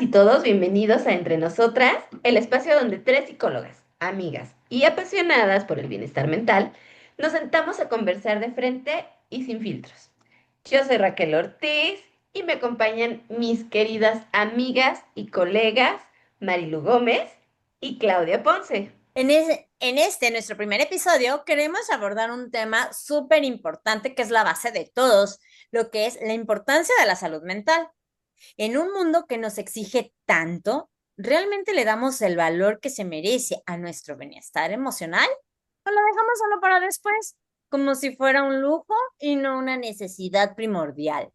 y todos bienvenidos a Entre Nosotras, el espacio donde tres psicólogas, amigas y apasionadas por el bienestar mental nos sentamos a conversar de frente y sin filtros. Yo soy Raquel Ortiz y me acompañan mis queridas amigas y colegas Marilu Gómez y Claudia Ponce. En nuestro primer episodio, queremos abordar un tema súper importante que es la base de todos, lo que es la importancia de la salud mental. En un mundo que nos exige tanto, ¿realmente le damos el valor que se merece a nuestro bienestar emocional? ¿O lo dejamos solo para después, como si fuera un lujo y no una necesidad primordial?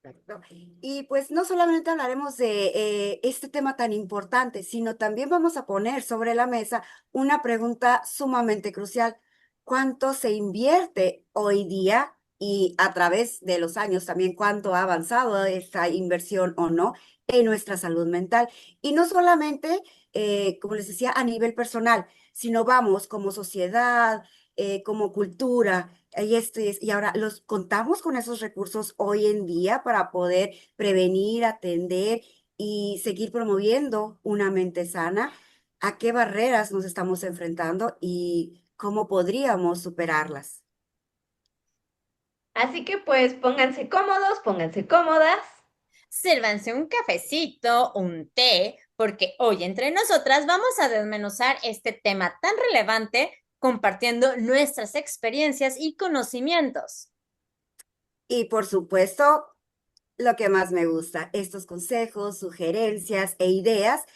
Perfecto. Y pues no solamente hablaremos de este tema tan importante, sino también vamos a poner sobre la mesa una pregunta sumamente crucial. ¿Cuánto se invierte hoy día y a través de los años también cuánto ha avanzado esta inversión o no en nuestra salud mental? Y no solamente, como les decía, a nivel personal, sino vamos como sociedad, como cultura. Y ahora los contamos con esos recursos hoy en día para poder prevenir, atender y seguir promoviendo una mente sana. ¿A qué barreras nos estamos enfrentando y cómo podríamos superarlas? Así que pues pónganse cómodos, pónganse cómodas. Sírvanse un cafecito, un té, porque hoy entre nosotras vamos a desmenuzar este tema tan relevante compartiendo nuestras experiencias y conocimientos. Y por supuesto, lo que más me gusta, estos consejos, sugerencias e ideas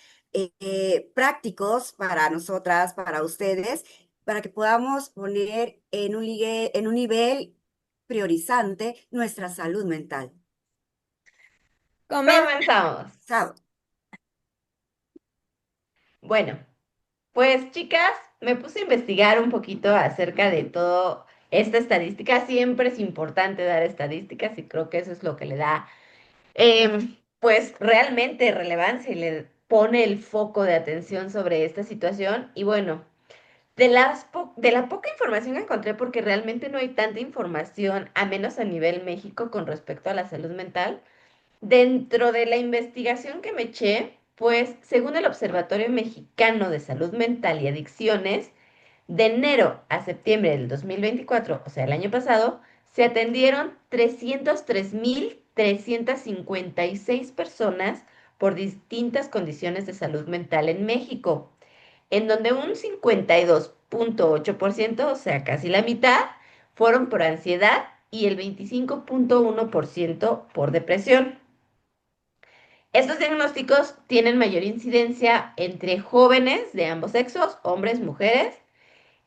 prácticos para nosotras, para ustedes, para que podamos poner en un nivel priorizante nuestra salud mental. Comenzamos. Comenzamos. Chao. Bueno, pues chicas, me puse a investigar un poquito acerca de todo esta estadística. Siempre es importante dar estadísticas y creo que eso es lo que le da, pues realmente relevancia y le pone el foco de atención sobre esta situación. Y bueno, de la poca información que encontré, porque realmente no hay tanta información, a menos a nivel México, con respecto a la salud mental. Dentro de la investigación que me eché, pues según el Observatorio Mexicano de Salud Mental y Adicciones, de enero a septiembre del 2024, o sea, el año pasado, se atendieron 303.356 personas por distintas condiciones de salud mental en México, en donde un 52,8%, o sea, casi la mitad, fueron por ansiedad y el 25,1% por depresión. Estos diagnósticos tienen mayor incidencia entre jóvenes de ambos sexos, hombres, mujeres,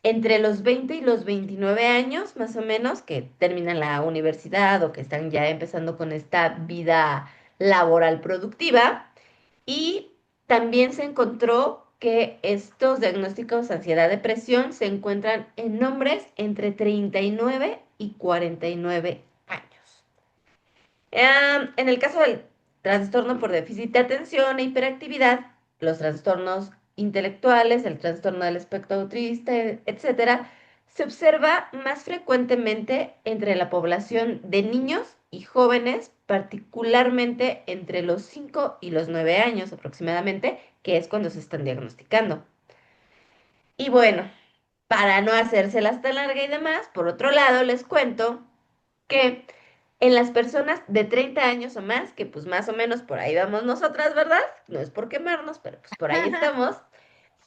entre los 20 y los 29 años, más o menos, que terminan la universidad o que están ya empezando con esta vida laboral productiva. Y también se encontró que estos diagnósticos de ansiedad, depresión se encuentran en hombres entre 39 y 49 años. En el caso del trastorno por déficit de atención e hiperactividad, los trastornos intelectuales, el trastorno del espectro autista, etcétera, se observa más frecuentemente entre la población de niños y jóvenes, particularmente entre los 5 y los 9 años aproximadamente, que es cuando se están diagnosticando. Y bueno, para no hacérselas tan larga y demás, por otro lado, les cuento que en las personas de 30 años o más, que pues más o menos por ahí vamos nosotras, ¿verdad? No es por quemarnos, pero pues por ahí estamos,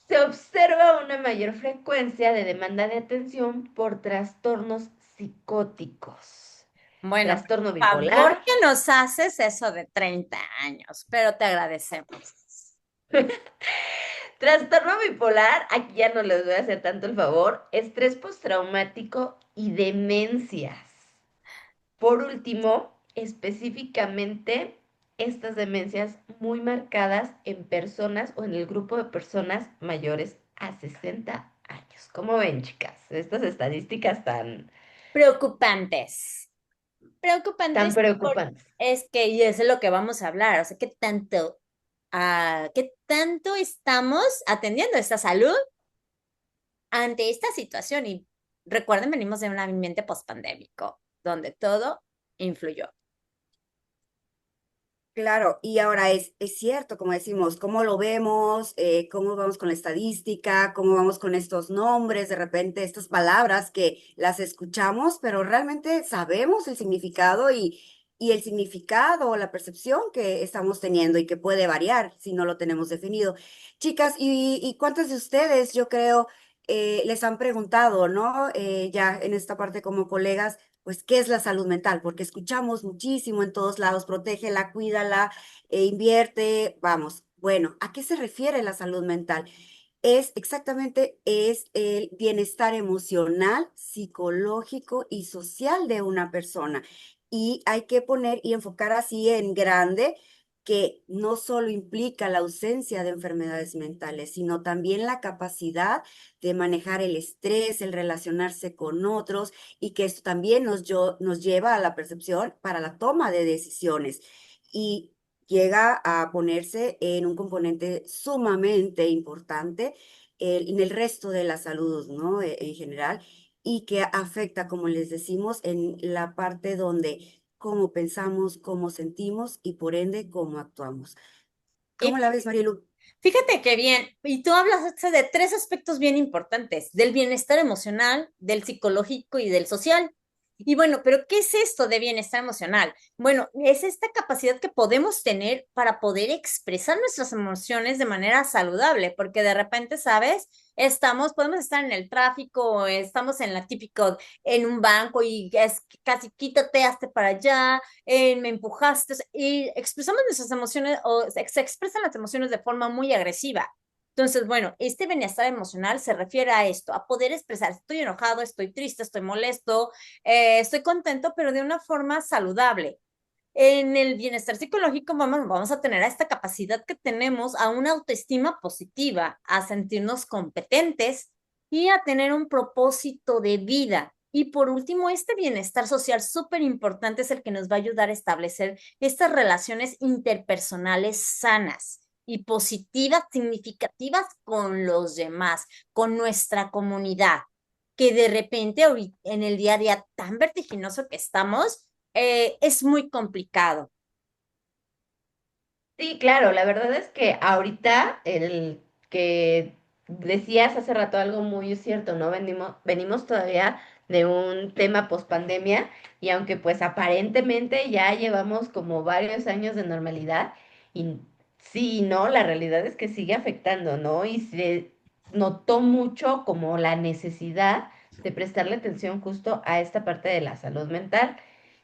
se observa una mayor frecuencia de demanda de atención por trastornos psicóticos, Bueno, por trastorno favor bipolar, que nos haces eso de 30 años, pero te agradecemos. trastorno bipolar, aquí ya no les voy a hacer tanto el favor, estrés postraumático y demencias. Por último, específicamente estas demencias muy marcadas en personas o en el grupo de personas mayores a 60 años. ¿Cómo ven, chicas? Estas estadísticas Preocupantes. tan Preocupantes preocupantes. es que, y eso es lo que vamos a hablar, o sea, qué tanto estamos atendiendo esta salud ante esta situación. Y recuerden, venimos de un ambiente pospandémico, donde todo influyó. Claro, y ahora es cierto, como decimos, cómo lo vemos, cómo vamos con la estadística, cómo vamos con estos nombres, de repente estas palabras que las escuchamos, pero realmente sabemos el significado y el significado o la percepción que estamos teniendo y que puede variar si no lo tenemos definido. Chicas, y cuántas de ustedes, yo creo, les han preguntado, ¿no? Ya en esta parte como colegas pues, ¿qué es la salud mental? Porque escuchamos muchísimo en todos lados, protégela, cuídala, invierte, vamos. Bueno, ¿a qué se refiere la salud mental? Es exactamente, es el bienestar emocional, psicológico y social de una persona. Y hay que poner y enfocar así en grande que no solo implica la ausencia de enfermedades mentales, sino también la capacidad de manejar el estrés, el relacionarse con otros y que esto también nos lleva a la percepción para la toma de decisiones. Y llega a ponerse en un componente sumamente importante en el resto de la salud, ¿no? En general, y que afecta, como les decimos, en la parte donde cómo pensamos, cómo sentimos y por ende cómo actuamos. ¿Cómo Y la ves, Marielu? fíjate qué bien, y tú hablas de tres aspectos bien importantes, del bienestar emocional, del psicológico y del social. Y bueno, pero ¿qué es esto de bienestar emocional? Bueno, es esta capacidad que podemos tener para poder expresar nuestras emociones de manera saludable, porque de repente, ¿sabes? Podemos estar en el tráfico, estamos en la típico, en un banco y es casi quítate, hazte para allá, me empujaste, y expresamos nuestras emociones o se expresan las emociones de forma muy agresiva. Entonces, bueno, este bienestar emocional se refiere a esto, a poder expresar, estoy enojado, estoy triste, estoy molesto, estoy contento, pero de una forma saludable. En el bienestar psicológico vamos a tener a esta capacidad que tenemos a una autoestima positiva, a sentirnos competentes y a tener un propósito de vida. Y por último, este bienestar social súper importante es el que nos va a ayudar a establecer estas relaciones interpersonales sanas y positivas, significativas con los demás, con nuestra comunidad, que de repente en el día a día tan vertiginoso que estamos, es muy complicado. Sí, claro, la verdad es que ahorita el que decías hace rato algo muy cierto, ¿no? Venimos todavía de un tema pospandemia y aunque pues aparentemente ya llevamos como varios años de normalidad y sí, ¿no? La realidad es que sigue afectando, ¿no? Y se notó mucho como la necesidad de prestarle atención justo a esta parte de la salud mental.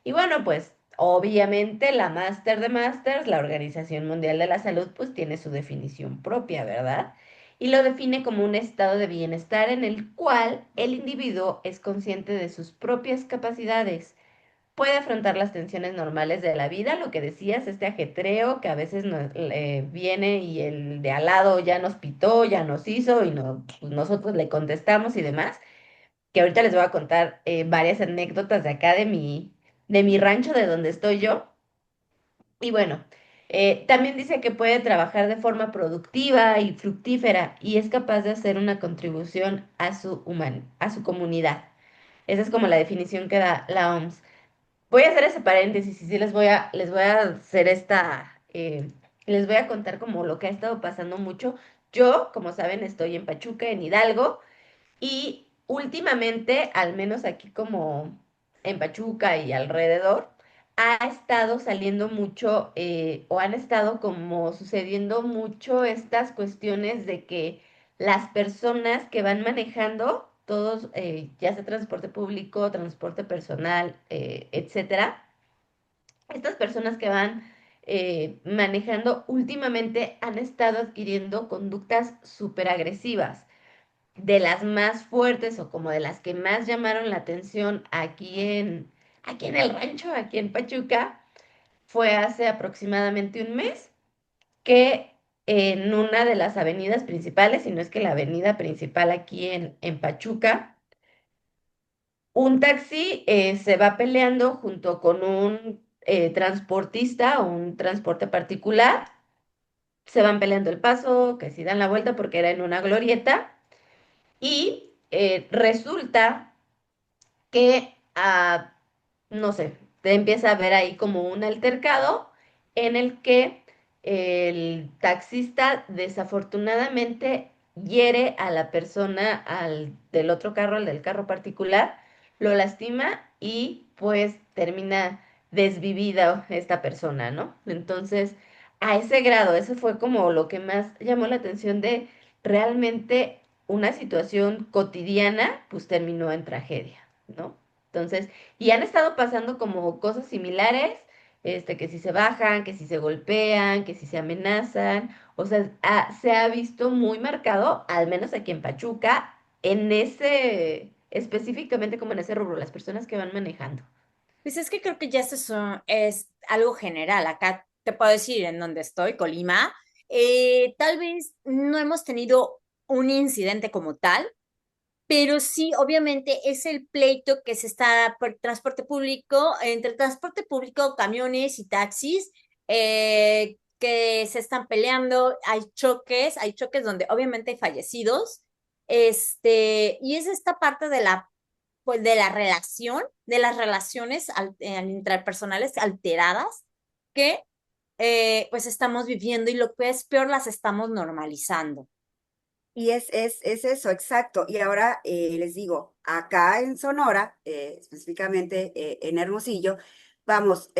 Y bueno, pues obviamente la Máster de Masters, la Organización Mundial de la Salud, pues tiene su definición propia, ¿verdad? Y lo define como un estado de bienestar en el cual el individuo es consciente de sus propias capacidades, puede afrontar las tensiones normales de la vida, lo que decías, este ajetreo que a veces viene y el de al lado ya nos pitó, ya nos hizo y pues nosotros le contestamos y demás, que ahorita les voy a contar varias anécdotas de acá de mi rancho, de donde estoy yo. Y bueno, también dice que puede trabajar de forma productiva y fructífera y es capaz de hacer una contribución a a su comunidad. Esa es como la definición que da la OMS. Voy a hacer ese paréntesis y sí les voy a hacer les voy a contar como lo que ha estado pasando mucho. Yo, como saben, estoy en Pachuca, en Hidalgo, y últimamente, al menos aquí como en Pachuca y alrededor, ha estado saliendo mucho o han estado como sucediendo mucho estas cuestiones de que las personas que van manejando, todos, ya sea transporte público, transporte personal, etcétera, estas personas que van manejando últimamente han estado adquiriendo conductas súper agresivas, de las más fuertes o como de las que más llamaron la atención aquí en el rancho, aquí en Pachuca, fue hace aproximadamente un mes que en una de las avenidas principales, si no es que la avenida principal aquí en Pachuca, un taxi se va peleando junto con un transportista o un transporte particular, se van peleando el paso, que si dan la vuelta porque era en una glorieta. Y resulta que, no sé, te empieza a ver ahí como un altercado en el que el taxista desafortunadamente hiere a la persona del otro carro, al del carro particular, lo lastima y pues termina desvivida esta persona, ¿no? Entonces, a ese grado, eso fue como lo que más llamó la atención de realmente una situación cotidiana, pues terminó en tragedia, ¿no? Entonces, y han estado pasando como cosas similares, que si se bajan, que si se golpean, que si se amenazan, o sea, se ha visto muy marcado, al menos aquí en Pachuca, en ese, específicamente como en ese rubro, las personas que van manejando. Pues es que creo que ya esto es algo general. Acá te puedo decir en donde estoy, Colima. Tal vez no hemos tenido un incidente como tal, pero sí, obviamente, es el pleito que se está por transporte público, entre transporte público, camiones y taxis, que se están peleando, hay choques donde obviamente hay fallecidos, y es esta parte de pues, de la relación, de las relaciones interpersonales alteradas que pues estamos viviendo y lo que es peor, las estamos normalizando. Y es eso, exacto. Y ahora les digo, acá en Sonora, específicamente en Hermosillo, vamos,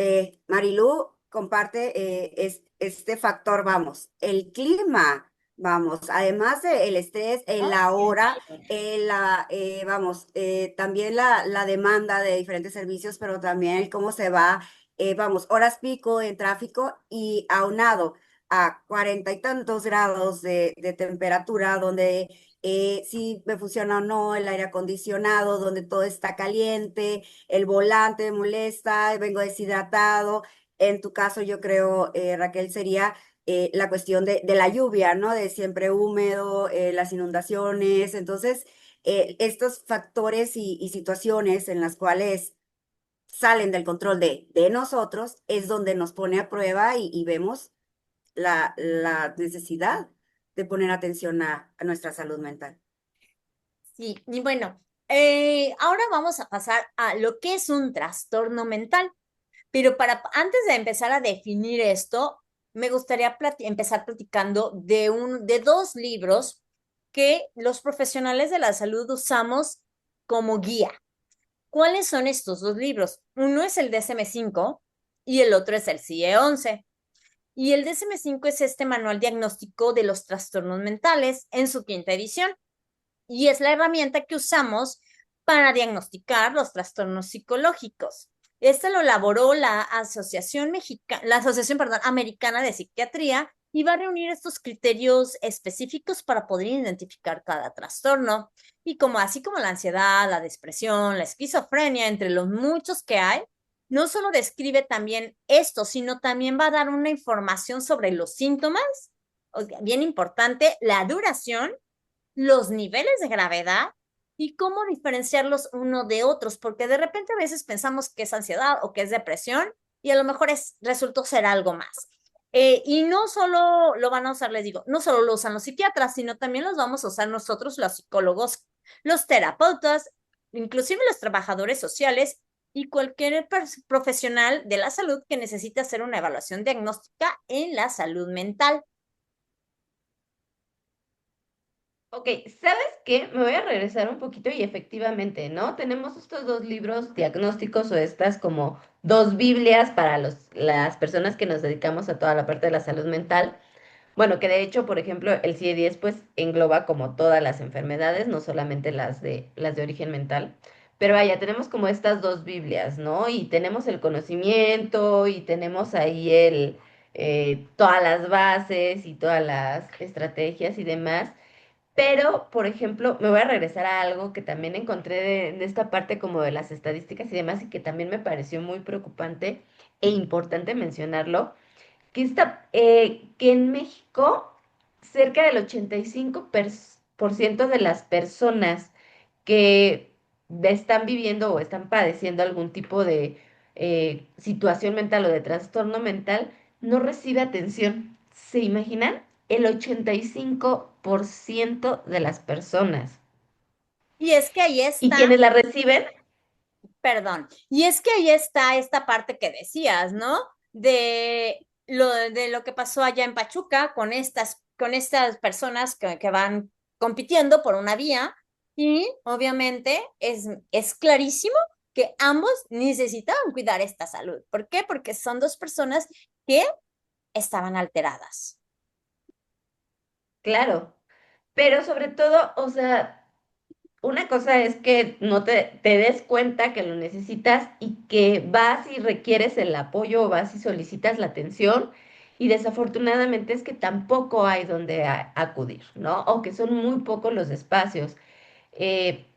Marilú comparte este factor, vamos, el clima, vamos, además del estrés, ¿No? la hora, vamos, también la demanda de diferentes servicios, pero también el cómo se va, vamos, horas pico en tráfico y aunado a 40 y tantos grados de temperatura, donde si me funciona o no el aire acondicionado, donde todo está caliente, el volante me molesta, vengo deshidratado. En tu caso, yo creo, Raquel, sería la cuestión de la lluvia, ¿no? De siempre húmedo, las inundaciones. Entonces, estos factores y situaciones en las cuales salen del control de nosotros es donde nos pone a prueba y vemos la necesidad de poner atención a nuestra salud mental. Sí, y bueno, ahora vamos a pasar a lo que es un trastorno mental. Pero antes de empezar a definir esto, me gustaría empezar platicando de dos libros que los profesionales de la salud usamos como guía. ¿Cuáles son estos dos libros? Uno es el DSM-5 y el otro es el CIE-11. Y el DSM-5 es este manual diagnóstico de los trastornos mentales en su quinta edición y es la herramienta que usamos para diagnosticar los trastornos psicológicos. Este lo elaboró la Asociación, perdón, Americana de Psiquiatría y va a reunir estos criterios específicos para poder identificar cada trastorno. Y como así como la ansiedad, la depresión, la esquizofrenia, entre los muchos que hay, no solo describe también esto, sino también va a dar una información sobre los síntomas, bien importante, la duración, los niveles de gravedad y cómo diferenciarlos uno de otros, porque de repente a veces pensamos que es ansiedad o que es depresión y a lo mejor resultó ser algo más. Y no solo lo van a usar, les digo, no solo lo usan los psiquiatras, sino también los vamos a usar nosotros, los psicólogos, los terapeutas, inclusive los trabajadores sociales y cualquier profesional de la salud que necesite hacer una evaluación diagnóstica en la salud mental. Ok, ¿sabes qué? Me voy a regresar un poquito y efectivamente, ¿no? Tenemos estos dos libros diagnósticos o estas como dos Biblias para las personas que nos dedicamos a toda la parte de la salud mental. Bueno, que de hecho, por ejemplo, el CIE-10 pues engloba como todas las enfermedades, no solamente las de origen mental. Pero vaya, tenemos como estas dos Biblias, ¿no? Y tenemos el conocimiento y tenemos ahí todas las bases y todas las estrategias y demás. Pero, por ejemplo, me voy a regresar a algo que también encontré de esta parte como de las estadísticas y demás y que también me pareció muy preocupante e importante mencionarlo, que en México cerca del 85% de las personas que están viviendo o están padeciendo algún tipo de situación mental o de trastorno mental no recibe atención. ¿Se imaginan? El 85% de las personas. Y es que ahí Y está. quienes la reciben, Perdón. Y es que ahí está esta parte que decías, ¿no? De, de lo que pasó allá en Pachuca con estas personas que van compitiendo por una vía y obviamente es clarísimo que ambos necesitaban cuidar esta salud. ¿Por qué? Porque son dos personas que estaban alteradas. Claro, pero sobre todo, o sea, una cosa es que no te des cuenta que lo necesitas y que vas y requieres el apoyo o vas y solicitas la atención y desafortunadamente es que tampoco hay donde acudir, ¿no? O que son muy pocos los espacios.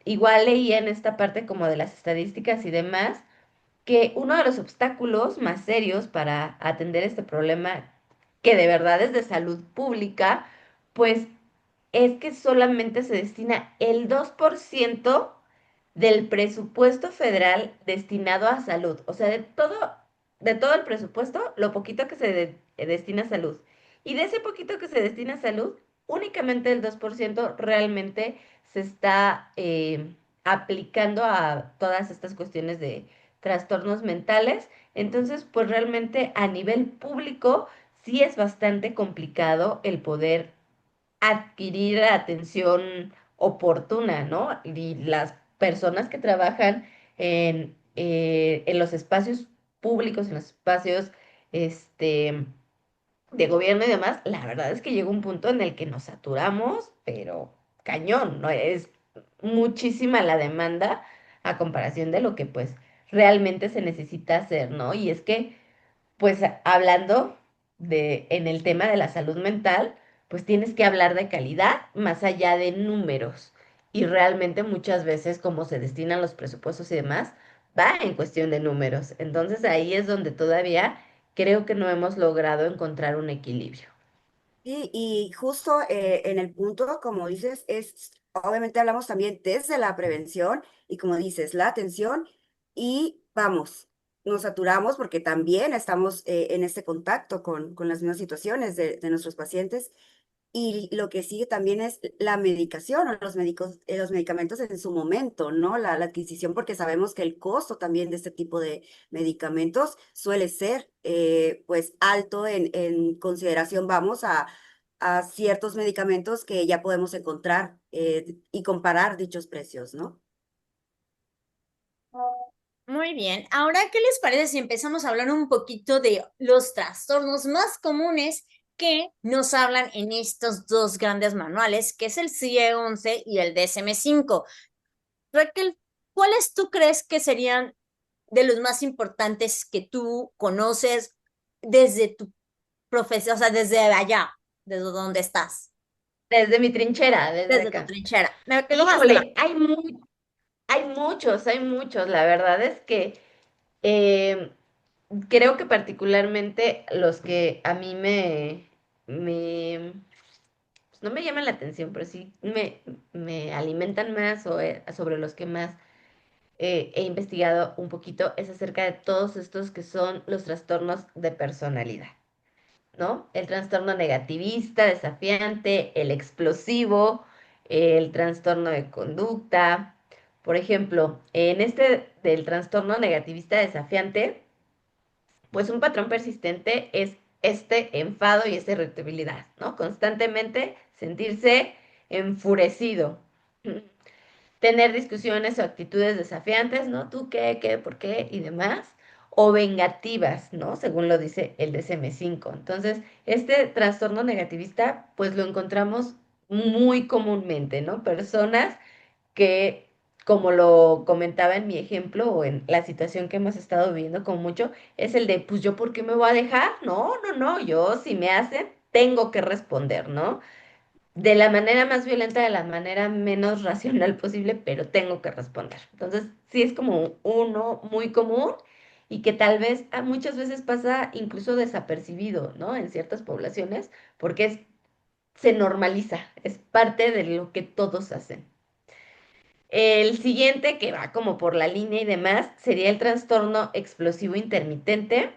Igual leí en esta parte como de las estadísticas y demás que uno de los obstáculos más serios para atender este problema, que de verdad es de salud pública, pues es que solamente se destina el 2% del presupuesto federal destinado a salud. O sea, de todo el presupuesto, lo poquito que se destina a salud. Y de ese poquito que se destina a salud, únicamente el 2% realmente se está aplicando a todas estas cuestiones de trastornos mentales. Entonces, pues realmente a nivel público sí es bastante complicado el poder adquirir atención oportuna, ¿no? Y las personas que trabajan en los espacios públicos, en los espacios este, de gobierno y demás, la verdad es que llega un punto en el que nos saturamos, pero cañón, ¿no? Es muchísima la demanda a comparación de lo que pues realmente se necesita hacer, ¿no? Y es que pues hablando en el tema de la salud mental, pues tienes que hablar de calidad más allá de números. Y realmente muchas veces como se destinan los presupuestos y demás, va en cuestión de números. Entonces ahí es donde todavía creo que no hemos logrado encontrar un equilibrio. Sí, y justo en el punto, como dices, obviamente hablamos también desde la prevención y como dices, la atención y vamos, nos saturamos porque también estamos en este contacto con las mismas situaciones de nuestros pacientes. Y lo que sigue también es la medicación o los medicamentos en su momento, ¿no? La adquisición, porque sabemos que el costo también de este tipo de medicamentos suele ser, pues, alto en consideración, vamos, a ciertos medicamentos que ya podemos encontrar y comparar dichos precios, ¿no? Muy bien. Ahora, ¿qué les parece si empezamos a hablar un poquito de los trastornos más comunes que nos hablan en estos dos grandes manuales, que es el CIE-11 y el DSM-5? Raquel, ¿cuáles tú crees que serían de los más importantes que tú conoces desde tu profesión, o sea, desde allá, desde donde estás, Desde mi trinchera, desde desde tu acá. trinchera? Me quedo más claro. Híjole, hay muchos. La verdad es que eh, creo que particularmente los que a mí pues no me llaman la atención, pero sí me alimentan más o sobre los que más he investigado un poquito es acerca de todos estos que son los trastornos de personalidad, ¿no? El trastorno negativista, desafiante, el explosivo, el trastorno de conducta. Por ejemplo, en este del trastorno negativista desafiante, pues un patrón persistente es este enfado y esta irritabilidad, ¿no? Constantemente sentirse enfurecido, tener discusiones o actitudes desafiantes, ¿no? ¿Tú qué, qué, por qué y demás? O vengativas, ¿no? Según lo dice el DSM-5. Entonces, este trastorno negativista, pues lo encontramos muy comúnmente, ¿no? Personas que, como lo comentaba en mi ejemplo o en la situación que hemos estado viviendo con mucho, es el de, pues yo, ¿por qué me voy a dejar? No, no, no, yo si me hacen, tengo que responder, ¿no? De la manera más violenta, de la manera menos racional posible, pero tengo que responder. Entonces, sí es como uno muy común y que tal vez muchas veces pasa incluso desapercibido, ¿no? En ciertas poblaciones, porque se normaliza, es parte de lo que todos hacen. El siguiente, que va como por la línea y demás, sería el trastorno explosivo intermitente,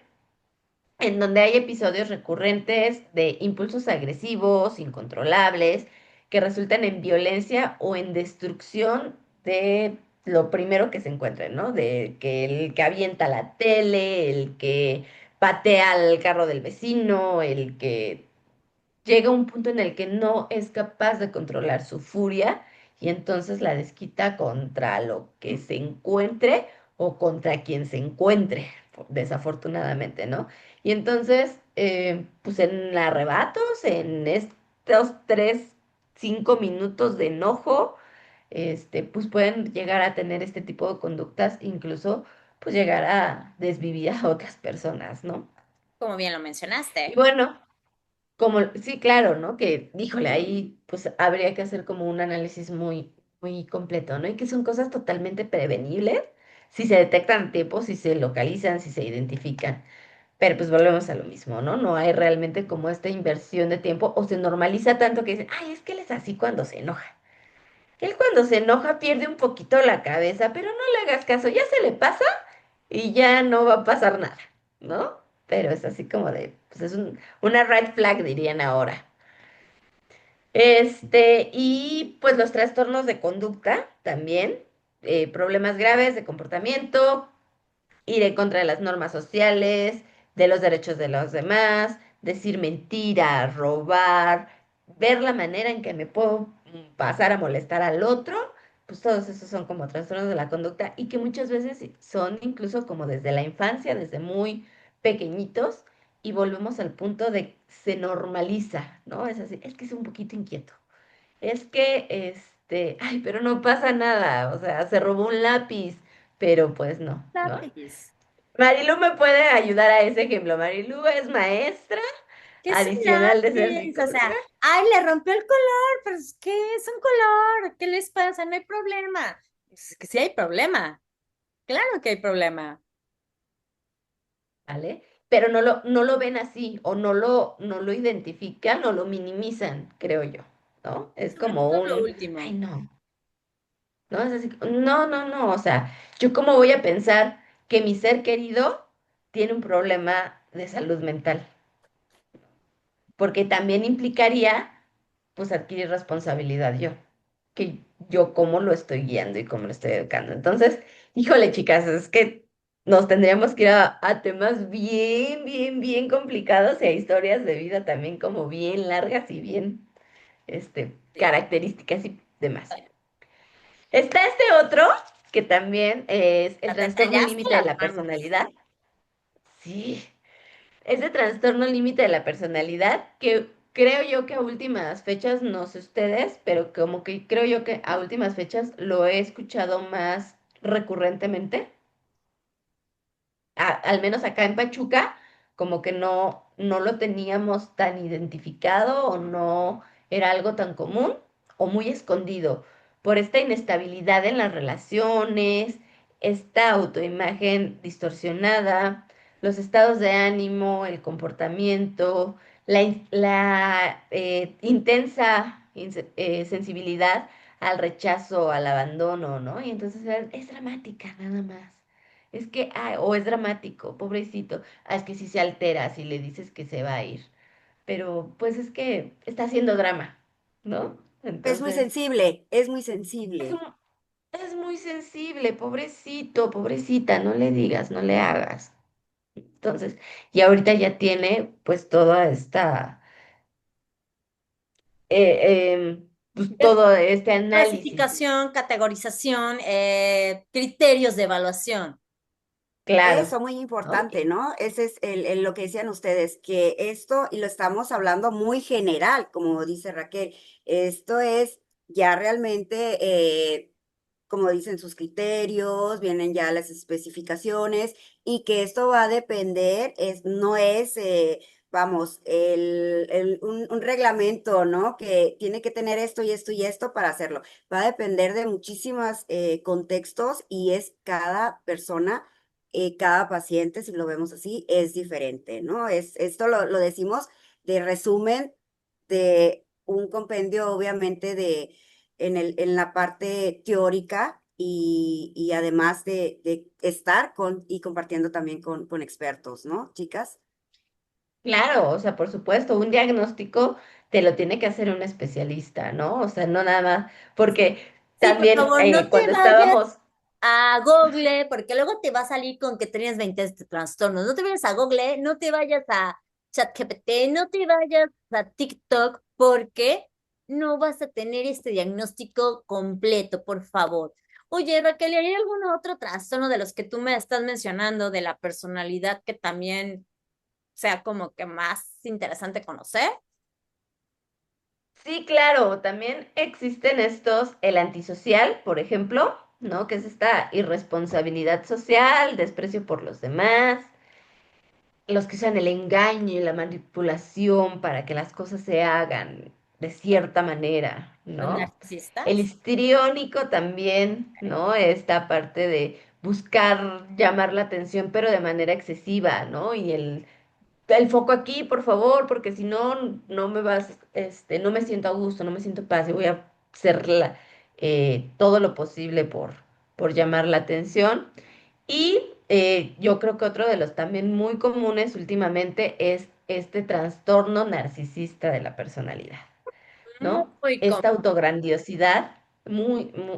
en donde hay episodios recurrentes de impulsos agresivos, incontrolables, que resultan en violencia o en destrucción de lo primero que se encuentre, ¿no? De que el que avienta la tele, el que patea el carro del vecino, el que llega a un punto en el que no es capaz de controlar su furia y entonces la desquita contra lo que se encuentre o contra quien se encuentre, desafortunadamente, ¿no? Y entonces, pues en arrebatos, en estos 3, 5 minutos de enojo, pues pueden llegar a tener este tipo de conductas, incluso pues llegar a desvivir a otras personas, ¿no? Como bien lo Y mencionaste. bueno, como, sí, claro, ¿no? Que, híjole, ahí pues habría que hacer como un análisis muy, muy completo, ¿no? Y que son cosas totalmente prevenibles si se detectan a tiempo, si se localizan, si se identifican. Pero pues volvemos a lo mismo, ¿no? No hay realmente como esta inversión de tiempo o se normaliza tanto que dicen, ay, es que él es así cuando se enoja. Él cuando se enoja pierde un poquito la cabeza, pero no le hagas caso, ya se le pasa y ya no va a pasar nada, ¿no? Pero es así como de, pues es una red flag, dirían ahora. Y pues los trastornos de conducta también, problemas graves de comportamiento, ir en contra de las normas sociales, de los derechos de los demás, decir mentiras, robar, ver la manera en que me puedo pasar a molestar al otro, pues todos esos son como trastornos de la conducta y que muchas veces son incluso como desde la infancia, desde muy pequeñitos, y volvemos al punto de se normaliza, ¿no? Es así, es que es un poquito inquieto. Es que, ay, pero no pasa nada, o sea, se robó un lápiz, pero pues no, ¿no? Lápiz. Marilu me puede ayudar a ese ejemplo. Marilu es maestra, ¿Qué es un adicional de ser lápiz? O psicóloga. sea, ay, le rompió el color, pero es que es un color, ¿qué les pasa? No hay problema. Es que sí hay problema, claro que hay problema. ¿Vale? Pero no lo ven así, o no lo identifican, o lo minimizan, creo yo, ¿no? Es Sobre como todo lo ay, último. no, ¿no? Es así, no, no, no, o sea, ¿yo cómo voy a pensar que mi ser querido tiene un problema de salud mental? Porque también implicaría, pues, adquirir responsabilidad yo, que yo cómo lo estoy guiando y cómo lo estoy educando. Entonces, híjole, chicas, es que nos tendríamos que ir a temas bien, bien, bien complicados y a historias de vida también como bien largas y bien, Sí. características y demás. Está este otro, que también es el La trastorno detallaste límite de las la manos. personalidad. Sí, ese trastorno límite de la personalidad que creo yo que a últimas fechas, no sé ustedes, pero como que creo yo que a últimas fechas lo he escuchado más recurrentemente, al menos acá en Pachuca, como que no lo teníamos tan identificado o no era algo tan común o muy escondido por esta inestabilidad en las relaciones, esta autoimagen distorsionada, los estados de ánimo, el comportamiento, la intensa sensibilidad al rechazo, al abandono, ¿no? Y entonces es dramática nada más. Es que, o es dramático, pobrecito. Es que si se altera, si le dices que se va a ir. Pero pues es que está haciendo drama, ¿no? Es muy Entonces, sensible, es muy es, sensible. un- es muy sensible, pobrecito, pobrecita, no le digas, no le hagas. Entonces, y ahorita ya tiene pues toda esta, pues todo este análisis. Clasificación, categorización, criterios de evaluación. Claro, Eso muy ¿no? importante, ¿no? Ese es lo que decían ustedes, que esto, y lo estamos hablando muy general, como dice Raquel, esto es ya realmente, como dicen sus criterios, vienen ya las especificaciones, y que esto va a depender, no es, vamos, un reglamento, ¿no? Que tiene que tener esto y esto y esto para hacerlo. Va a depender de muchísimos contextos y es cada persona, cada paciente, si lo vemos así, es diferente, ¿no? Esto lo decimos de resumen de un compendio, obviamente, en la parte teórica y además de estar con y compartiendo también con expertos, ¿no, chicas? Claro, o sea, por supuesto, un diagnóstico te lo tiene que hacer un especialista, ¿no? O sea, no nada más, porque Sí, por también favor, no te cuando vayas, estábamos, a Google, porque luego te va a salir con que tienes 20 trastornos. No te vayas a Google, no te vayas a ChatGPT, no te vayas a TikTok, porque no vas a tener este diagnóstico completo, por favor. Oye, Raquel, ¿hay algún otro trastorno de los que tú me estás mencionando de la personalidad que también sea como que más interesante conocer? Sí, claro, también existen estos, el antisocial, por ejemplo, ¿no? Que es esta irresponsabilidad social, desprecio por los demás, los que usan el engaño y la manipulación para que las cosas se hagan de cierta manera, Los ¿no? El narcisistas. histriónico también, ¿no? Esta parte de buscar llamar la atención, pero de manera excesiva, ¿no? Y el foco aquí, por favor, porque si no, no me vas, no me siento a gusto, no me siento paz y voy a hacer todo lo posible por llamar la atención. Y yo creo que otro de los también muy comunes últimamente es este trastorno narcisista de la personalidad, ¿no? Muy Esta común. autograndiosidad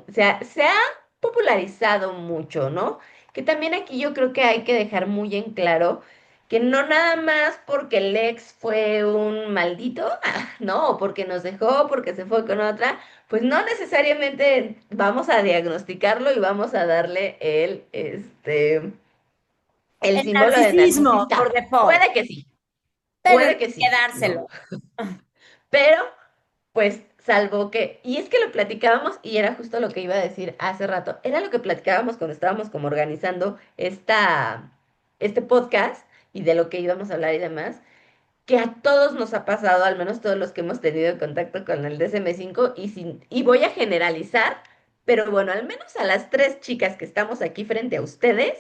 se ha popularizado mucho, ¿no? Que también aquí yo creo que hay que dejar muy en claro que no nada más porque el ex fue un maldito, ¿no? O porque nos dejó, porque se fue con otra, pues no necesariamente vamos a diagnosticarlo y vamos a darle el El símbolo de narcisismo por narcisista. default, pero no Puede hay que que sí, ¿no? dárselo. Pero pues salvo que, y es que lo platicábamos y era justo lo que iba a decir hace rato, era lo que platicábamos cuando estábamos como organizando este podcast y de lo que íbamos a hablar y demás, que a todos nos ha pasado, al menos todos los que hemos tenido contacto con el DSM-5 y voy a generalizar, pero bueno, al menos a las tres chicas que estamos aquí frente a ustedes,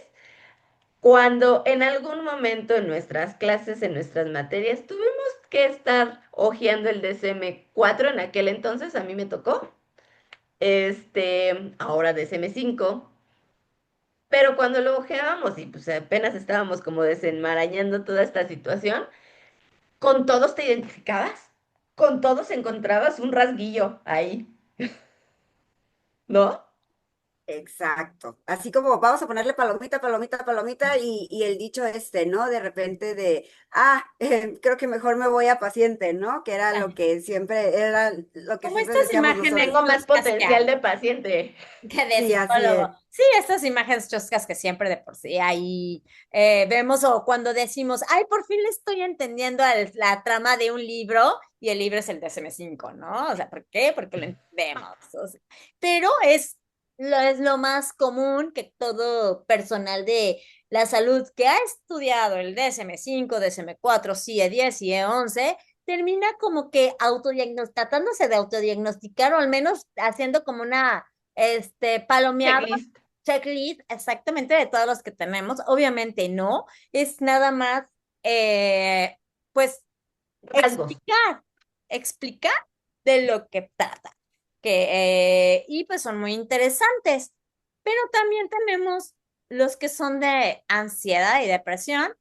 cuando en algún momento en nuestras clases, en nuestras materias, tuvimos que estar hojeando el DSM-4 en aquel entonces, a mí me tocó, ahora DSM-5, pero cuando lo hojeábamos y pues apenas estábamos como desenmarañando toda esta situación, con todos te identificabas, con todos encontrabas un rasguillo ahí, ¿no? Exacto. Así como vamos a ponerle palomita, palomita, palomita y el dicho ¿no? De repente creo que mejor me voy a paciente, ¿no? Que era lo que Como siempre estas decíamos imágenes Tengo nosotros. más chuscas que hay, potencial de paciente. que de Sí, así es. psicólogo. Sí, estas imágenes chuscas que siempre de por sí ahí vemos o cuando decimos, ay, por fin le estoy entendiendo la trama de un libro y el libro es el DSM-5, ¿no? O sea, ¿por qué? Porque lo entendemos. O sea, pero es lo más común que todo personal de la salud que ha estudiado el DSM-5, DSM-4, CIE-10 y E11 termina como que tratándose de autodiagnosticar o al menos haciendo como una palomeado, Checklist. checklist exactamente de todos los que tenemos. Obviamente no, es nada más, eh, pues, Rasgos. explicar, explicar de lo que trata. Y pues son muy interesantes, pero también tenemos los que son de ansiedad y depresión,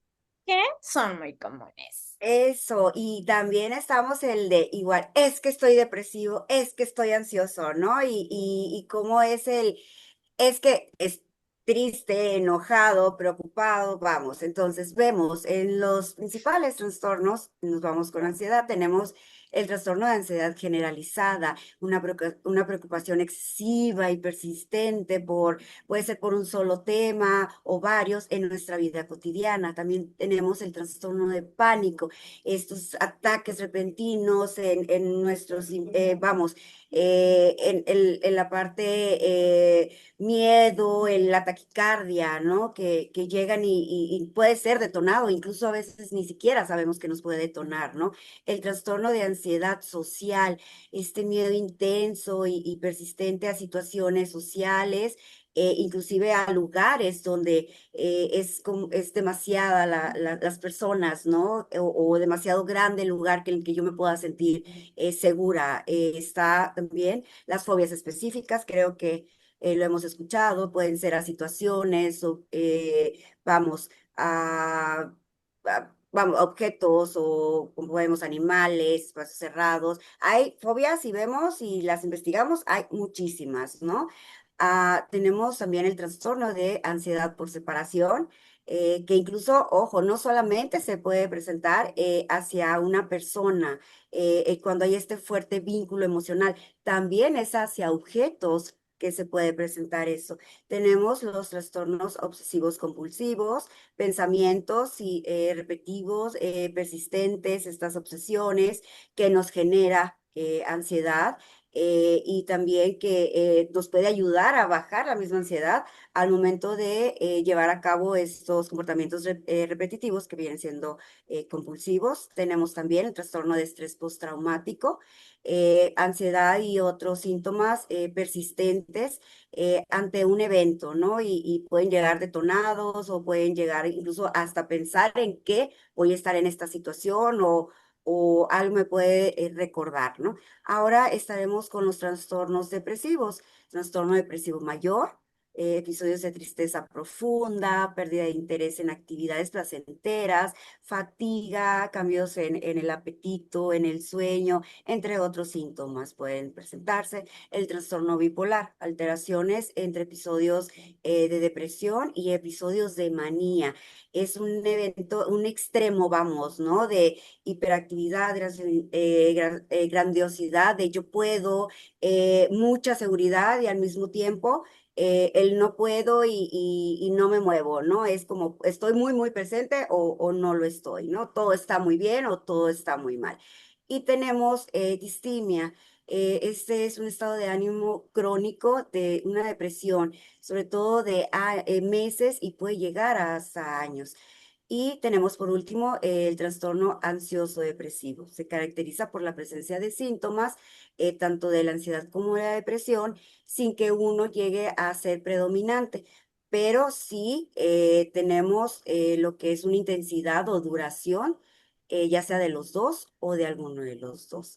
que son muy comunes. Eso, y también estamos el de igual, es que estoy depresivo, es que estoy ansioso, ¿no? Y cómo es que es triste, enojado, preocupado, vamos. Entonces vemos en los principales trastornos, nos vamos con ansiedad, tenemos el trastorno de ansiedad generalizada, una preocupación excesiva y persistente puede ser por un solo tema o varios en nuestra vida cotidiana. También tenemos el trastorno de pánico, estos ataques repentinos en en la parte miedo, en la taquicardia, ¿no? Que llegan y puede ser detonado, incluso a veces ni siquiera sabemos que nos puede detonar, ¿no? El trastorno de ansiedad social, este miedo intenso y persistente a situaciones sociales. Inclusive a lugares donde es demasiada las personas, ¿no? O demasiado grande el lugar en el que yo me pueda sentir segura. Está también las fobias específicas, creo que lo hemos escuchado, pueden ser a situaciones o vamos, objetos o como vemos animales, espacios cerrados. Hay fobias y vemos y las investigamos, hay muchísimas, ¿no? Tenemos también el trastorno de ansiedad por separación, que incluso, ojo, no solamente se puede presentar hacia una persona cuando hay este fuerte vínculo emocional, también es hacia objetos que se puede presentar eso. Tenemos los trastornos obsesivos compulsivos, pensamientos repetitivos, persistentes, estas obsesiones que nos genera ansiedad y también que nos puede ayudar a bajar la misma ansiedad al momento de llevar a cabo estos comportamientos repetitivos que vienen siendo compulsivos. Tenemos también el trastorno de estrés postraumático, ansiedad y otros síntomas persistentes ante un evento, ¿no? Y pueden llegar detonados o pueden llegar incluso hasta pensar en que voy a estar en esta situación o algo me puede recordar, ¿no? Ahora estaremos con los trastornos depresivos, trastorno depresivo mayor, episodios de tristeza profunda, pérdida de interés en actividades placenteras, fatiga, cambios en el apetito, en el sueño, entre otros síntomas pueden presentarse. El trastorno bipolar, alteraciones entre episodios de depresión y episodios de manía. Es un evento, un extremo, vamos, ¿no? De hiperactividad, grandiosidad, de yo puedo, mucha seguridad y al mismo tiempo el no puedo y no me muevo, ¿no? Es como estoy muy, muy presente o no lo estoy, ¿no? Todo está muy bien o todo está muy mal. Y tenemos distimia. Este es un estado de ánimo crónico de una depresión, sobre todo de meses y puede llegar hasta años. Y tenemos por último el trastorno ansioso depresivo. Se caracteriza por la presencia de síntomas tanto de la ansiedad como de la depresión sin que uno llegue a ser predominante. Pero sí tenemos lo que es una intensidad o duración, ya sea de los dos o de alguno de los dos.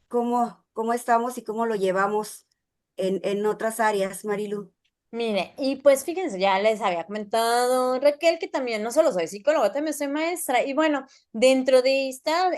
¿Cómo estamos y cómo lo llevamos en otras áreas, Marilu? Mire, y pues fíjense, ya les había comentado Raquel que también no solo soy psicóloga, también soy maestra. Y bueno, dentro de esta,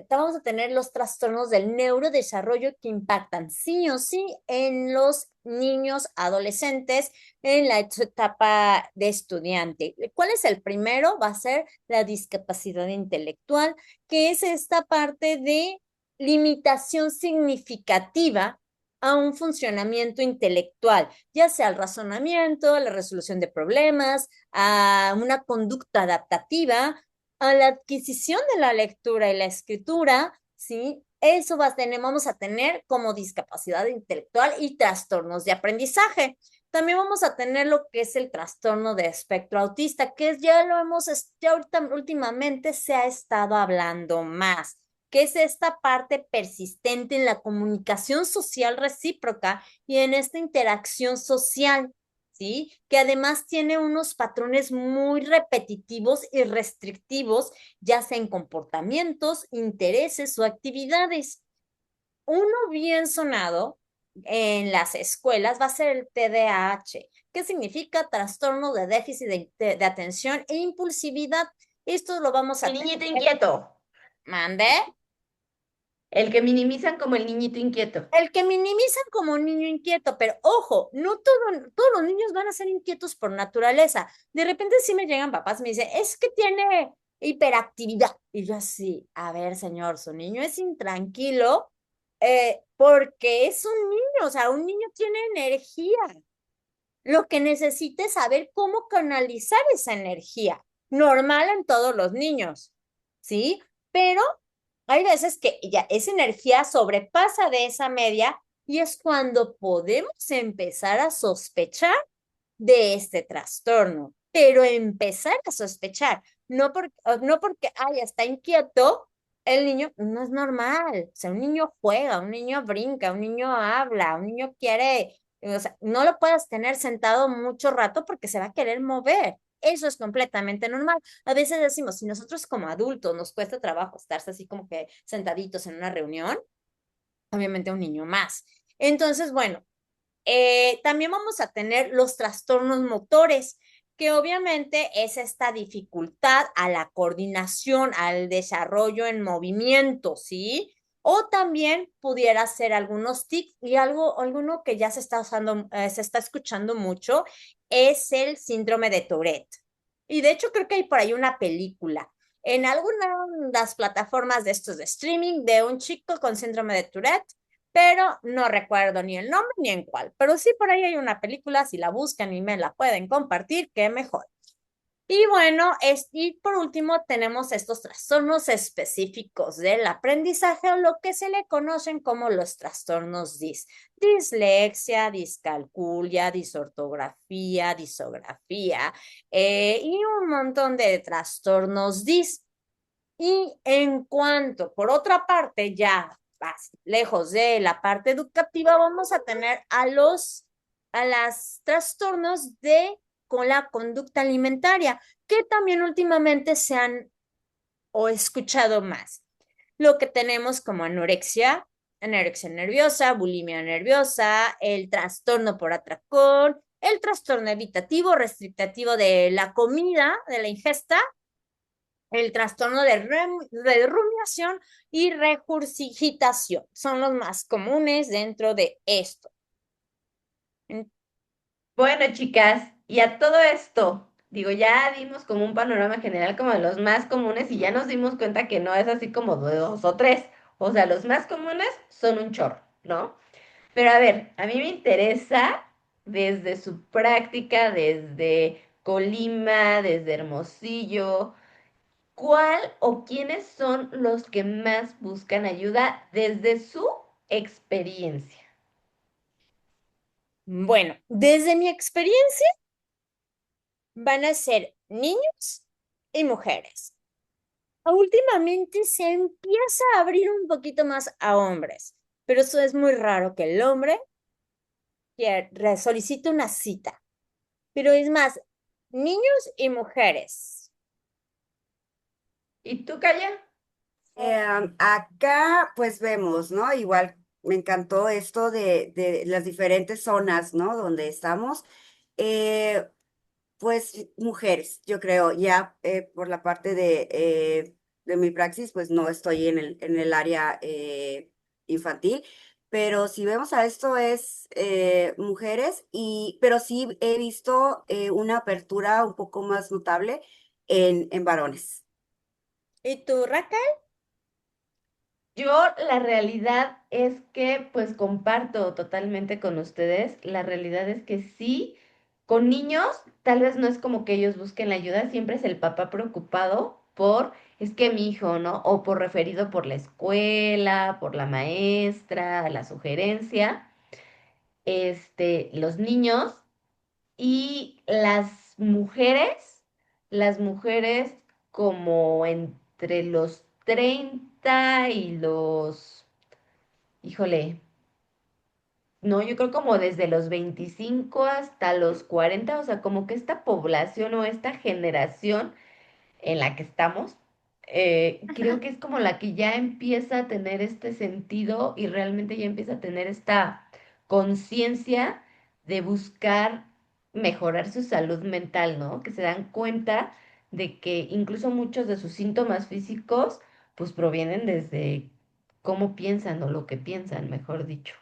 vamos a tener los trastornos del neurodesarrollo que impactan sí o sí en los niños adolescentes en la etapa de estudiante. ¿Cuál es el primero? Va a ser la discapacidad intelectual, que es esta parte de limitación significativa a un funcionamiento intelectual, ya sea el razonamiento, la resolución de problemas, a una conducta adaptativa, a la adquisición de la lectura y la escritura, ¿sí? Eso vamos a tener como discapacidad intelectual y trastornos de aprendizaje. También vamos a tener lo que es el trastorno de espectro autista, que ya lo ya ahorita últimamente se ha estado hablando más, que es esta parte persistente en la comunicación social recíproca y en esta interacción social, ¿sí? Que además tiene unos patrones muy repetitivos y restrictivos, ya sea en comportamientos, intereses o actividades. Uno bien sonado en las escuelas va a ser el TDAH, que significa trastorno de déficit de atención e impulsividad. Esto lo vamos a El tener. niñito inquieto, ¿Mande? el que minimizan como el niñito inquieto. El que minimizan como un niño inquieto, pero ojo, no todos los niños van a ser inquietos por naturaleza. De repente sí me llegan papás y me dicen, es que tiene hiperactividad. Y yo así, a ver, señor, su niño es intranquilo porque es un niño, o sea, un niño tiene energía. Lo que necesita es saber cómo canalizar esa energía. Normal en todos los niños, ¿sí? Pero hay veces que ya esa energía sobrepasa de esa media y es cuando podemos empezar a sospechar de este trastorno. Pero empezar a sospechar, no porque, ay, está inquieto, el niño no es normal. O sea, un niño juega, un niño brinca, un niño habla, un niño quiere, o sea, no lo puedes tener sentado mucho rato porque se va a querer mover. Eso es completamente normal. A veces decimos, si nosotros como adultos nos cuesta trabajo estarse así como que sentaditos en una reunión, obviamente un niño más. Entonces, bueno, también vamos a tener los trastornos motores, que obviamente es esta dificultad a la coordinación, al desarrollo en movimiento, ¿sí? O también pudiera ser algunos tics y alguno que ya se está usando, se está escuchando mucho, es el síndrome de Tourette. Y de hecho creo que hay por ahí una película en algunas de las plataformas de estos de streaming de un chico con síndrome de Tourette, pero no recuerdo ni el nombre ni en cuál. Pero sí por ahí hay una película, si la buscan y me la pueden compartir, qué mejor. Y bueno, y por último tenemos estos trastornos específicos del aprendizaje o lo que se le conocen como los trastornos DIS. Dislexia, discalculia, disortografía, disografía y un montón de trastornos DIS. Y en cuanto, por otra parte, ya más lejos de la parte educativa, vamos a tener a las trastornos de con la conducta alimentaria, que también últimamente se han o escuchado más. Lo que tenemos como anorexia nerviosa, bulimia nerviosa, el trastorno por atracón, el trastorno evitativo, restrictivo de la comida, de la ingesta, el trastorno de rumiación y regurgitación. Son los más comunes dentro de esto. Bueno, chicas, y a todo esto, digo, ya dimos como un panorama general como de los más comunes y ya nos dimos cuenta que no es así como de dos o tres. O sea, los más comunes son un chorro, ¿no? Pero a ver, a mí me interesa desde su práctica, desde Colima, desde Hermosillo, ¿cuál o quiénes son los que más buscan ayuda desde su experiencia? Bueno, desde mi experiencia van a ser niños y mujeres. Últimamente se empieza a abrir un poquito más a hombres, pero eso es muy raro que el hombre solicite una cita. Pero es más, niños y mujeres. ¿Y tú, Calla? Acá pues vemos, ¿no? Igual me encantó esto de las diferentes zonas, ¿no? Donde estamos. Eh, Pues mujeres, yo creo, ya por la parte de mi praxis, pues no estoy en el área infantil, pero si vemos a esto es mujeres, pero sí he visto una apertura un poco más notable en varones. ¿Y tú, Raquel? Yo la realidad es que pues comparto totalmente con ustedes. La realidad es que sí, con niños tal vez no es como que ellos busquen la ayuda, siempre es el papá preocupado por, es que mi hijo, ¿no? O por referido por la escuela, por la maestra, la sugerencia, los niños y las mujeres como entre los 30 y los, híjole, no, yo creo como desde los 25 hasta los 40, o sea, como que esta población o esta generación en la que estamos, creo que es como la que ya empieza a tener este sentido y realmente ya empieza a tener esta conciencia de buscar mejorar su salud mental, ¿no? Que se dan cuenta de que incluso muchos de sus síntomas físicos, pues provienen desde cómo piensan o lo que piensan, mejor dicho.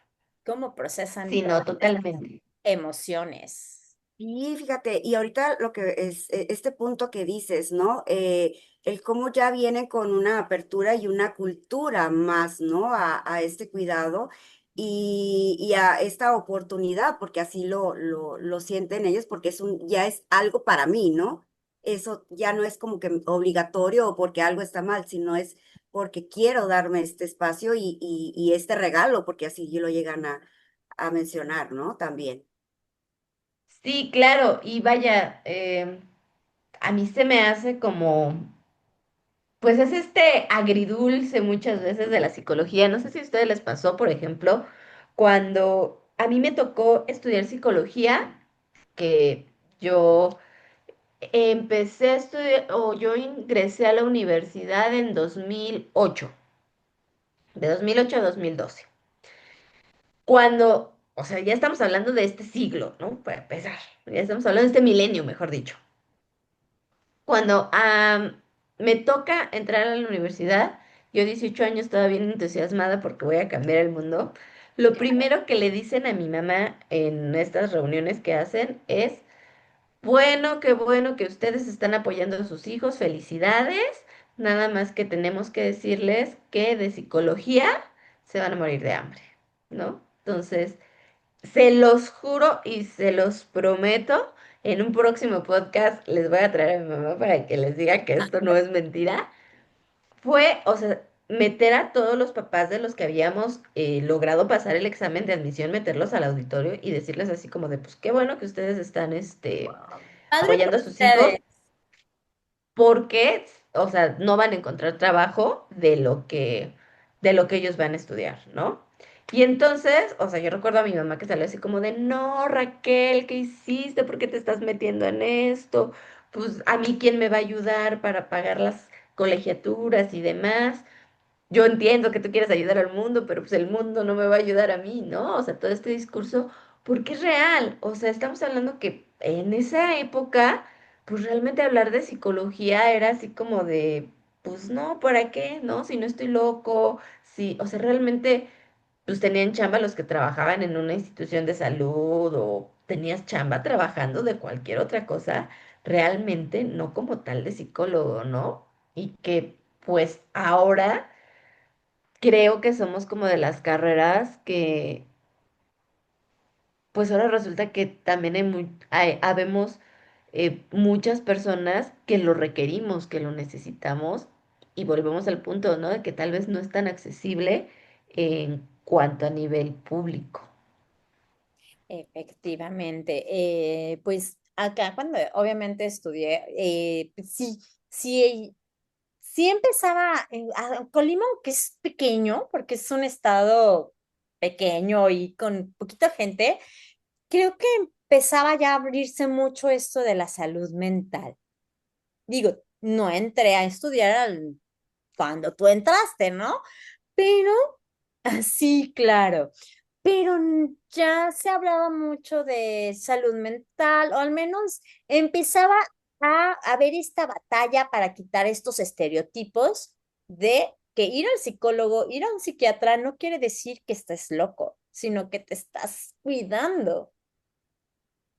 ¿Cómo procesan Sí, no, todas estas totalmente. emociones? Y fíjate, y ahorita lo que es este punto que dices, ¿no? El cómo ya viene con una apertura y una cultura más, ¿no? A este cuidado y a esta oportunidad, porque así lo sienten ellos, porque ya es algo para mí, ¿no? Eso ya no es como que obligatorio o porque algo está mal, sino es porque quiero darme este espacio y este regalo, porque así lo llegan a mencionar, ¿no? También. Sí, claro, y vaya, a mí se me hace como, pues es este agridulce muchas veces de la psicología. No sé si a ustedes les pasó, por ejemplo, cuando a mí me tocó estudiar psicología, que yo empecé a estudiar, o yo ingresé a la universidad en 2008, de 2008 a 2012. Cuando, o sea, ya estamos hablando de este siglo, ¿no? Para empezar, ya estamos hablando de este milenio, mejor dicho. Cuando me toca entrar a la universidad, yo 18 años todavía bien entusiasmada porque voy a cambiar el mundo, lo primero que le dicen a mi mamá en estas reuniones que hacen es, qué bueno que ustedes están apoyando a sus hijos, felicidades, nada más que tenemos que decirles que de psicología se van a morir de hambre, ¿no? Entonces, se los juro y se los prometo, en un próximo podcast les voy a traer a mi mamá para que les diga que esto no es mentira. Fue, o sea, meter a todos los papás de los que habíamos logrado pasar el examen de admisión, meterlos al auditorio y decirles así como de, pues qué bueno que ustedes están, Padre por apoyando a sus hijos, ustedes. porque, o sea, no van a encontrar trabajo de lo que ellos van a estudiar, ¿no? Y entonces, o sea, yo recuerdo a mi mamá que salió así como de, no, Raquel, ¿qué hiciste? ¿Por qué te estás metiendo en esto? Pues a mí, ¿quién me va a ayudar para pagar las colegiaturas y demás? Yo entiendo que tú quieres ayudar al mundo, pero pues el mundo no me va a ayudar a mí, ¿no? O sea, todo este discurso, porque es real. O sea, estamos hablando que en esa época, pues realmente hablar de psicología era así como de, pues no, ¿para qué? ¿No? Si no estoy loco, si, o sea, realmente, pues tenían chamba los que trabajaban en una institución de salud o tenías chamba trabajando de cualquier otra cosa, realmente no como tal de psicólogo, ¿no? Y que pues ahora creo que somos como de las carreras que, pues ahora resulta que también habemos muchas personas que lo requerimos, que lo necesitamos, y volvemos al punto, ¿no? De que tal vez no es tan accesible en cuanto a nivel público. Efectivamente. Pues acá cuando obviamente estudié, pues sí empezaba, Colima, que es pequeño, porque es un estado pequeño y con poquita gente, creo que empezaba ya a abrirse mucho esto de la salud mental. Digo, no entré a estudiar cuando tú entraste, ¿no? Pero sí, claro. Pero ya se hablaba mucho de salud mental, o al menos empezaba a haber esta batalla para quitar estos estereotipos de que ir al psicólogo, ir a un psiquiatra no quiere decir que estés loco, sino que te estás cuidando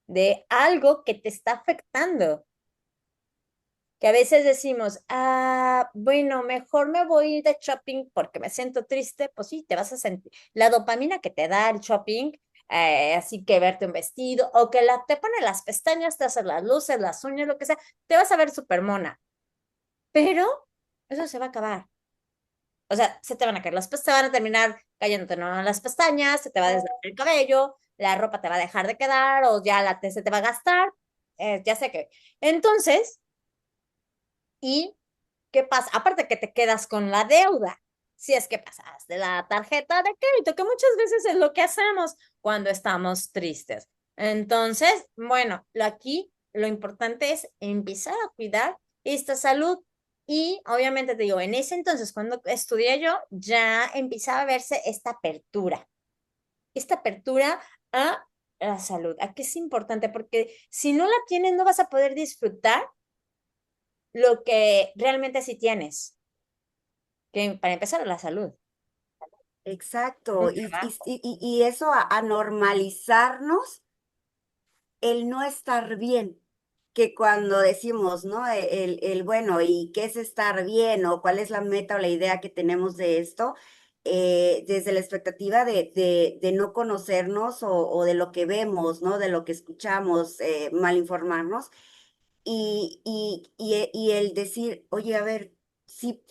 de algo que te está afectando. Que a veces decimos, bueno, mejor me voy a ir de shopping porque me siento triste, pues sí, te vas a sentir la dopamina que te da el shopping, así que verte un vestido, o que te pone las pestañas, te hace las luces, las uñas, lo que sea, te vas a ver súper mona, pero eso se va a acabar. O sea, se te van a caer se van a terminar cayéndote ¿no? las pestañas, se te va a desgarrar el cabello, la ropa te va a dejar de quedar, o ya se te va a gastar, ya sé que. Entonces, y ¿qué pasa? Aparte que te quedas con la deuda. Si es que pasas de la tarjeta de crédito, que muchas veces es lo que hacemos cuando estamos tristes. Entonces, bueno, aquí lo importante es empezar a cuidar esta salud. Y obviamente te digo, en ese entonces, cuando estudié yo, ya empezaba a verse esta apertura a la salud, a que es importante, porque si no la tienes, no vas a poder disfrutar lo que realmente sí tienes, que para empezar la salud, Exacto. un Y, trabajo. y eso a normalizarnos el no estar bien, que cuando decimos, ¿no? Bueno, ¿y qué es estar bien? O cuál es la meta o la idea que tenemos de esto, desde la expectativa de no conocernos o de lo que vemos, ¿no? De lo que escuchamos, mal informarnos y el decir, oye, a ver,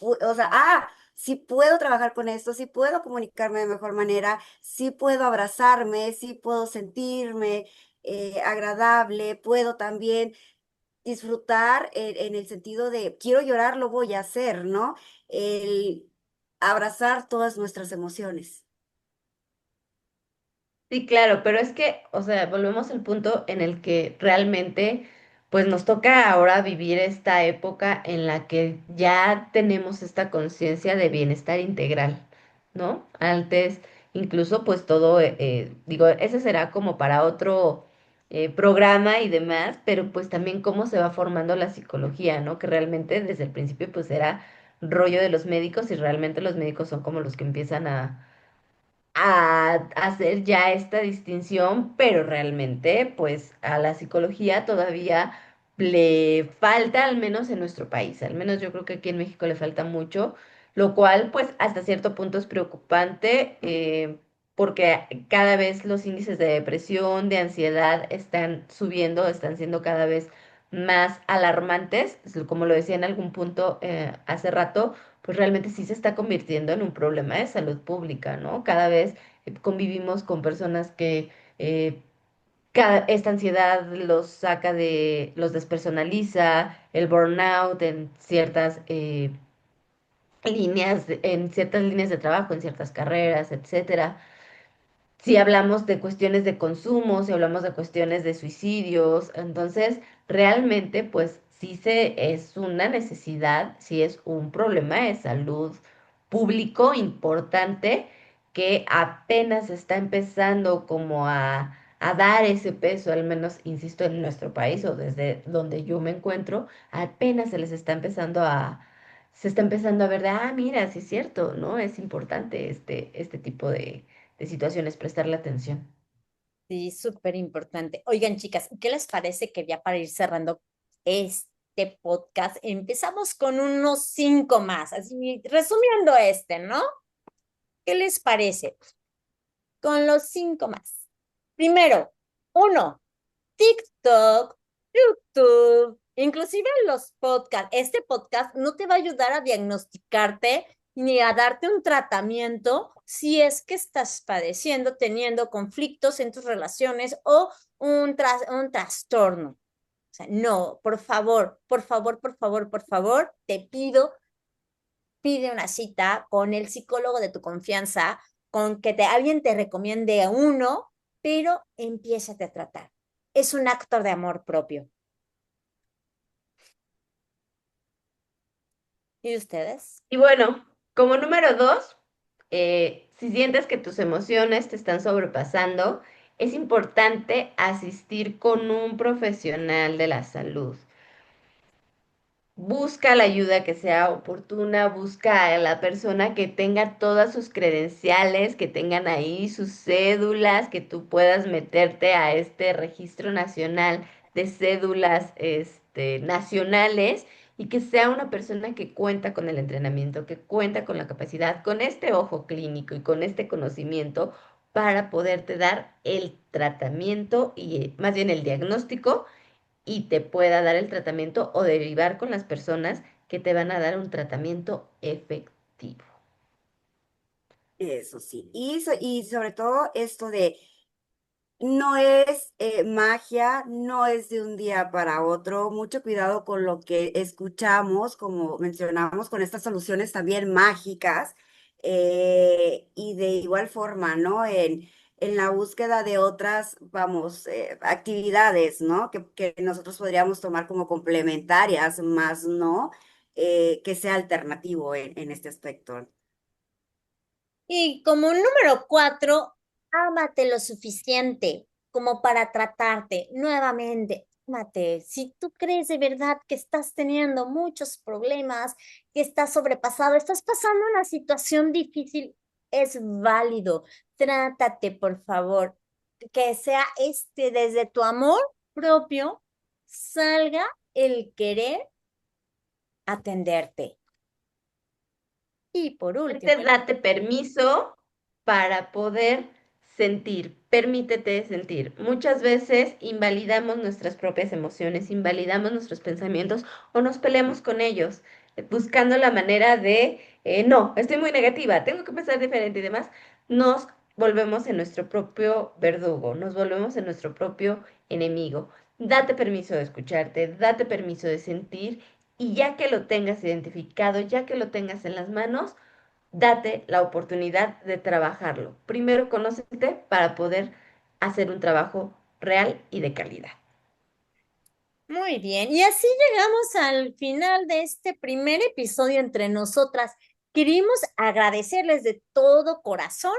o sea, si puedo trabajar con esto, si puedo comunicarme de mejor manera, si puedo abrazarme, si puedo sentirme agradable, puedo también disfrutar en el sentido de quiero llorar, lo voy a hacer, ¿no? El abrazar todas nuestras emociones. Sí, claro, pero es que, o sea, volvemos al punto en el que realmente, pues nos toca ahora vivir esta época en la que ya tenemos esta conciencia de bienestar integral, ¿no? Antes, incluso, pues todo, digo, ese será como para otro programa y demás, pero pues también cómo se va formando la psicología, ¿no? Que realmente desde el principio, pues era rollo de los médicos y realmente los médicos son como los que empiezan a hacer ya esta distinción, pero realmente pues a la psicología todavía le falta, al menos en nuestro país, al menos yo creo que aquí en México le falta mucho, lo cual pues hasta cierto punto es preocupante, porque cada vez los índices de depresión, de ansiedad están subiendo, están siendo cada vez más alarmantes, como lo decía en algún punto hace rato, pues realmente sí se está convirtiendo en un problema de salud pública, ¿no? Cada vez convivimos con personas que esta ansiedad los saca los despersonaliza, el burnout en ciertas en ciertas líneas de trabajo, en ciertas carreras, etcétera. Si hablamos de cuestiones de consumo, si hablamos de cuestiones de suicidios, entonces realmente pues es una necesidad, sí es un problema de salud público importante que apenas está empezando como a dar ese peso, al menos, insisto, en nuestro país o desde donde yo me encuentro, apenas se está empezando a ver de, mira, sí es cierto, ¿no? Es importante este tipo de situaciones, prestarle atención. Sí, súper importante. Oigan, chicas, ¿qué les parece que ya para ir cerrando este podcast, empezamos con unos 5 más, así resumiendo ¿no? ¿Qué les parece? Con los 5 más. Primero, uno, TikTok, YouTube, inclusive los podcasts. Este podcast no te va a ayudar a diagnosticarte ni a darte un tratamiento si es que estás padeciendo, teniendo conflictos en tus relaciones o un trastorno. O sea, no, por favor, por favor, por favor, por favor, te pido, pide una cita con el psicólogo de tu confianza, con que alguien te recomiende a uno, pero empiézate a tratar. Es un acto de amor propio. ¿Y ustedes? Y bueno, como número dos, si sientes que tus emociones te están sobrepasando, es importante asistir con un profesional de la salud. Busca la ayuda que sea oportuna, busca a la persona que tenga todas sus credenciales, que tengan ahí sus cédulas, que tú puedas meterte a este registro nacional de cédulas, nacionales y que sea una persona que cuenta con el entrenamiento, que cuenta con la capacidad, con este ojo clínico y con este conocimiento para poderte dar el tratamiento y más bien el diagnóstico y te pueda dar el tratamiento o derivar con las personas que te van a dar un tratamiento efectivo. Eso sí. Y sobre todo esto de no es magia, no es de un día para otro. Mucho cuidado con lo que escuchamos, como mencionamos, con estas soluciones también mágicas. Y de igual forma, ¿no? En la búsqueda de otras, vamos, actividades, ¿no? Que nosotros podríamos tomar como complementarias, más no que sea alternativo en este aspecto. Y como número 4, ámate lo suficiente como para tratarte nuevamente. Ámate. Si tú crees de verdad que estás teniendo muchos problemas, que estás sobrepasado, estás pasando una situación difícil, es válido. Trátate, por favor. Que sea desde tu amor propio, salga el querer atenderte. Y por último, Date permiso para poder sentir, permítete sentir. Muchas veces invalidamos nuestras propias emociones, invalidamos nuestros pensamientos o nos peleamos con ellos, buscando la manera de, no, estoy muy negativa, tengo que pensar diferente y demás. Nos volvemos en nuestro propio verdugo, nos volvemos en nuestro propio enemigo. Date permiso de escucharte, date permiso de sentir y ya que lo tengas identificado, ya que lo tengas en las manos, date la oportunidad de trabajarlo. Primero conócete para poder hacer un trabajo real y de calidad. muy bien, y así llegamos al final de este primer episodio entre nosotras. Queríamos agradecerles de todo corazón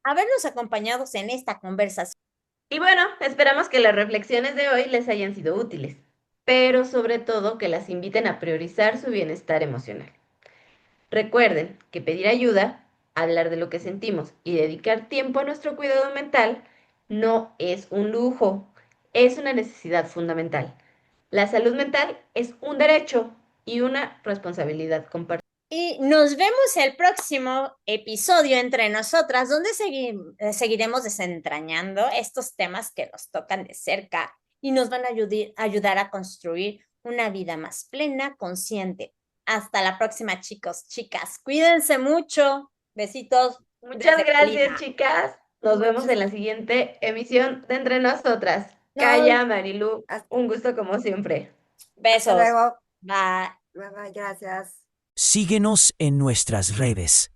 habernos acompañado en esta conversación. Y bueno, esperamos que las reflexiones de hoy les hayan sido útiles, pero sobre todo que las inviten a priorizar su bienestar emocional. Recuerden que pedir ayuda, hablar de lo que sentimos y dedicar tiempo a nuestro cuidado mental no es un lujo, es una necesidad fundamental. La salud mental es un derecho y una responsabilidad compartida. Y nos vemos el próximo episodio entre nosotras, donde seguiremos desentrañando estos temas que nos tocan de cerca y nos van a ayudar a construir una vida más plena, consciente. Hasta la próxima, chicos, chicas. Cuídense mucho. Besitos. Muchas Desde gracias, Colima. chicas. Nos vemos en la siguiente emisión de Entre Nosotras. Kaya, Marilu, un gusto como siempre. Hasta Besos. luego. Bye. Bye, bye, gracias. Síguenos en nuestras redes.